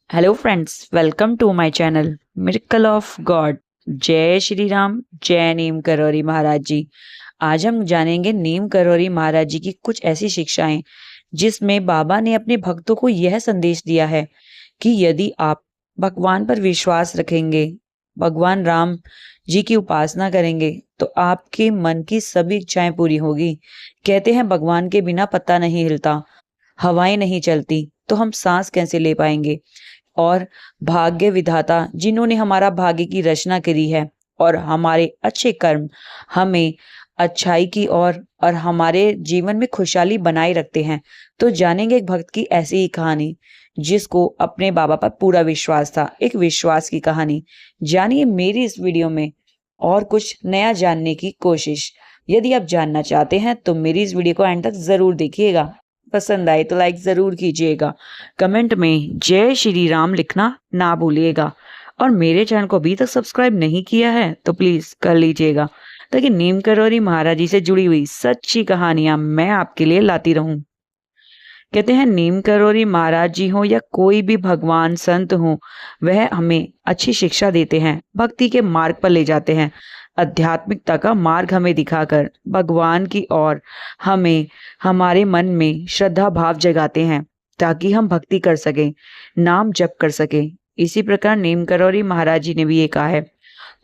Hello friends, welcome to my channel miracle of God. जय श्री राम, जय नीम करौरी महाराज जी। आज हम जानेंगे नीम करौरी महाराज जी की कुछ ऐसी शिक्षाएं जिसमें बाबा ने अपने भक्तों को यह संदेश दिया है कि यदि आप भगवान पर विश्वास रखेंगे, भगवान राम जी की उपासना करेंगे तो आपके मन की सभी इच्छाएं पूरी होगी। कहते हैं भगवान के बिना पत्ता नहीं हिलता, हवाएं नहीं चलती तो हम सांस कैसे ले पाएंगे। और भाग्य विधाता जिन्होंने हमारा भाग्य की रचना करी है और हमारे अच्छे कर्म हमें अच्छाई की और हमारे जीवन में खुशहाली बनाए रखते हैं। तो जानेंगे एक भक्त की ऐसी ही कहानी जिसको अपने बाबा पर पूरा विश्वास था, एक विश्वास की कहानी। जानिए मेरी इस वीडियो में और कुछ नया जानने की कोशिश। यदि आप जानना चाहते हैं तो मेरी इस वीडियो को एंड तक जरूर देखिएगा। पसंद आए तो लाइक जरूर कीजिएगा। कमेंट में जय श्री राम लिखना ना भूलिएगा। और मेरे चैनल को अभी तक सब्सक्राइब नहीं किया है तो प्लीज कर लीजिएगा, ताकि नीम करौरी महाराज जी से जुड़ी हुई सच्ची कहानियां मैं आपके लिए लाती रहूं। कहते हैं नीम करौरी महाराज जी हो या कोई भी भगवान संत हो, वह हमें अच्छी शिक्षा देते हैं, भक्ति के मार्ग पर ले जाते हैं। आध्यात्मिकता का मार्ग हमें दिखाकर भगवान की ओर हमें हमारे मन में श्रद्धा भाव जगाते हैं, ताकि हम भक्ति कर सकें, नाम जप कर सकें। इसी प्रकार नीम करौरी महाराज जी ने भी ये कहा है,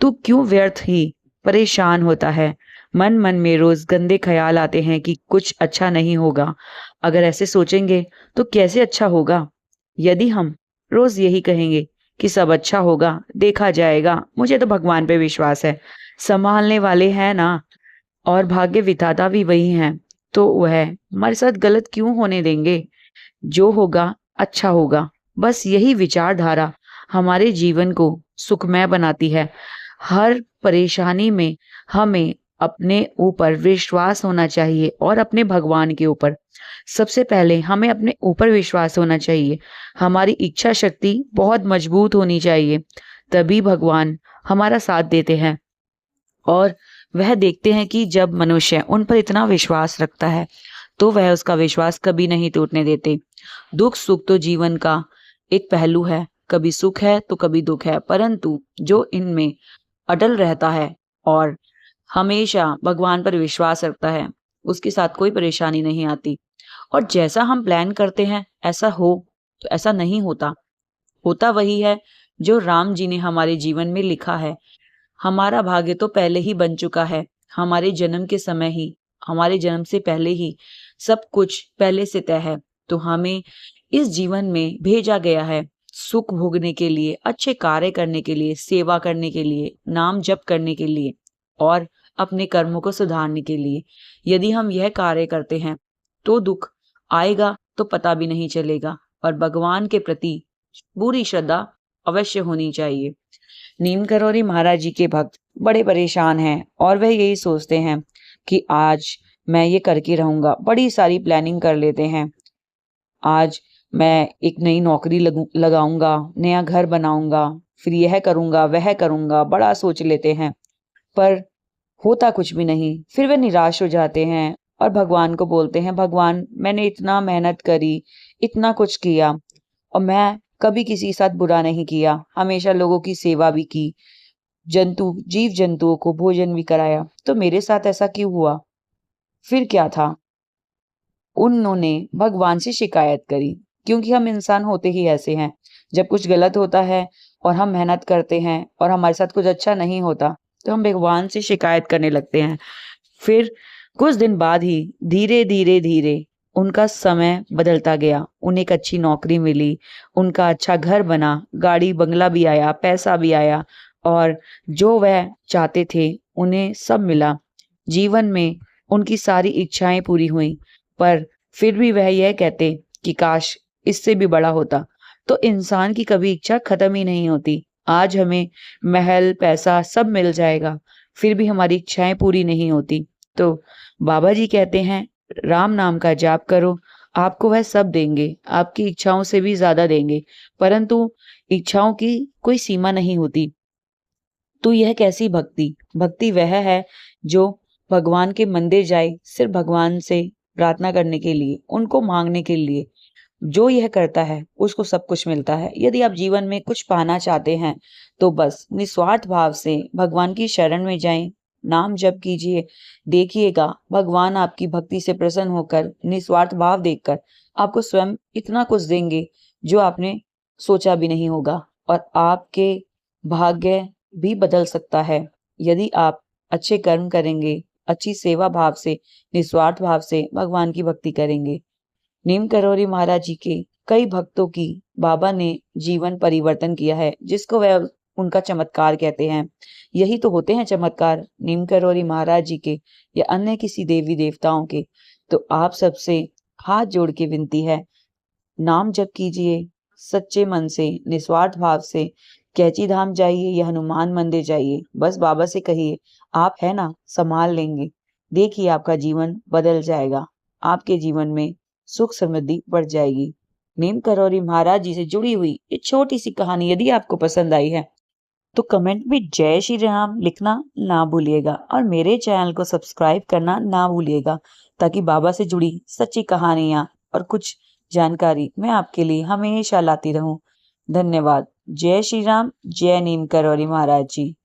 तू क्यों व्यर्थ ही परेशान होता है। मन मन में रोज गंदे ख्याल आते हैं कि कुछ अच्छा नहीं होगा। अगर ऐसे सोचेंगे तो कैसे अच्छा होगा। यदि हम रोज यही कहेंगे कि सब अच्छा होगा, देखा जाएगा, मुझे तो भगवान पे विश्वास है, संभालने वाले हैं ना, और भाग्य विधाता भी वही हैं, तो वह हमारे साथ गलत क्यों होने देंगे। जो होगा अच्छा होगा। बस यही विचारधारा हमारे जीवन को सुखमय बनाती है। हर परेशानी में हमें अपने ऊपर विश्वास होना चाहिए और अपने भगवान के ऊपर। सबसे पहले हमें अपने ऊपर विश्वास होना चाहिए। हमारी इच्छा शक्ति बहुत मजबूत होनी चाहिए, तभी भगवान हमारा साथ देते हैं। और वह देखते हैं कि जब मनुष्य उन पर इतना विश्वास रखता है तो वह उसका विश्वास कभी नहीं टूटने देते। दुख सुख तो जीवन का एक पहलू है, कभी सुख है तो कभी दुख है, परंतु जो इनमें अटल रहता है और हमेशा भगवान पर विश्वास रखता है, उसके साथ कोई परेशानी नहीं आती। और जैसा हम प्लान करते हैं ऐसा हो तो ऐसा नहीं होता, होता वही है जो राम जी ने हमारे जीवन में लिखा है। हमारा भाग्य तो पहले ही बन चुका है, हमारे जन्म के समय ही, हमारे जन्म से पहले ही सब कुछ पहले से तय है। तो हमें इस जीवन में भेजा गया है सुख भोगने के लिए, अच्छे कार्य करने के लिए, सेवा करने के लिए, नाम जप करने के लिए और अपने कर्मों को सुधारने के लिए। यदि हम यह कार्य करते हैं तो दुख आएगा तो पता भी नहीं चलेगा। और भगवान के प्रति पूरी श्रद्धा अवश्य होनी चाहिए। नीम करौरी महाराज जी के भक्त बड़े परेशान हैं और वह यही सोचते हैं कि आज मैं ये करके रहूंगा। बड़ी सारी प्लानिंग कर लेते हैं। आज मैं एक नई नौकरी लगाऊंगा, नया घर बनाऊंगा, फिर यह करूंगा वह करूंगा, बड़ा सोच लेते हैं, पर होता कुछ भी नहीं। फिर वे निराश हो जाते हैं और भगवान को बोलते हैं, भगवान मैंने इतना मेहनत करी, इतना कुछ किया, और मैं कभी किसी के साथ बुरा नहीं किया, हमेशा लोगों की सेवा भी की, जीव जंतुओं को भोजन भी कराया, तो मेरे साथ ऐसा क्यों हुआ। फिर क्या था, उन्होंने भगवान से शिकायत करी, क्योंकि हम इंसान होते ही ऐसे हैं। जब कुछ गलत होता है और हम मेहनत करते हैं और हमारे साथ कुछ अच्छा नहीं होता तो हम भगवान से शिकायत करने लगते हैं। फिर कुछ दिन बाद ही धीरे धीरे धीरे उनका समय बदलता गया, उन्हें एक अच्छी नौकरी मिली, उनका अच्छा घर बना, गाड़ी बंगला भी आया, पैसा भी आया, और जो वह चाहते थे उन्हें सब मिला। जीवन में उनकी सारी इच्छाएं पूरी हुई, पर फिर भी वह यह कहते कि काश इससे भी बड़ा होता। तो इंसान की कभी इच्छा खत्म ही नहीं होती। आज हमें महल पैसा सब मिल जाएगा, फिर भी हमारी इच्छाएं पूरी नहीं होती। तो बाबा जी कहते हैं, राम नाम का जाप करो, आपको वह सब देंगे, आपकी इच्छाओं से भी ज्यादा देंगे, परंतु इच्छाओं की कोई सीमा नहीं होती। तो यह कैसी भक्ति, भक्ति वह है जो भगवान के मंदिर जाए सिर्फ भगवान से प्रार्थना करने के लिए, उनको मांगने के लिए। जो यह करता है उसको सब कुछ मिलता है। यदि आप जीवन में कुछ पाना चाहते हैं तो बस निस्वार्थ भाव से भगवान की शरण में जाएं, नाम जप कीजिए। देखिएगा भगवान आपकी भक्ति से प्रसन्न होकर निस्वार्थ भाव देखकर आपको स्वयं इतना कुछ देंगे जो आपने सोचा भी नहीं होगा, और आपके भाग्य भी बदल सकता है। यदि आप अच्छे कर्म करेंगे, अच्छी सेवा भाव से, निस्वार्थ भाव से भगवान की भक्ति करेंगे। नीम करौरी महाराज जी के कई भक्तों की बाबा ने जीवन परिवर्तन किया है, जिसको वह उनका चमत्कार कहते हैं। यही तो होते हैं चमत्कार नीम करौरी महाराज जी के या अन्य किसी देवी देवताओं के। तो आप सबसे हाथ जोड़ के विनती है, नाम जप कीजिए सच्चे मन से, निस्वार्थ भाव से। कैची धाम जाइए या हनुमान मंदिर जाइए, बस बाबा से कहिए आप है ना, संभाल लेंगे। देखिए आपका जीवन बदल जाएगा, आपके जीवन में सुख समृद्धि बढ़ जाएगी। नीम करौरी महाराज जी से जुड़ी हुई ये छोटी सी कहानी यदि आपको पसंद आई है तो कमेंट में जय श्री राम लिखना ना भूलिएगा, और मेरे चैनल को सब्सक्राइब करना ना भूलिएगा, ताकि बाबा से जुड़ी सच्ची कहानियां और कुछ जानकारी मैं आपके लिए हमेशा लाती रहूं। धन्यवाद। जय श्री राम, जय नीम करौरी महाराज जी।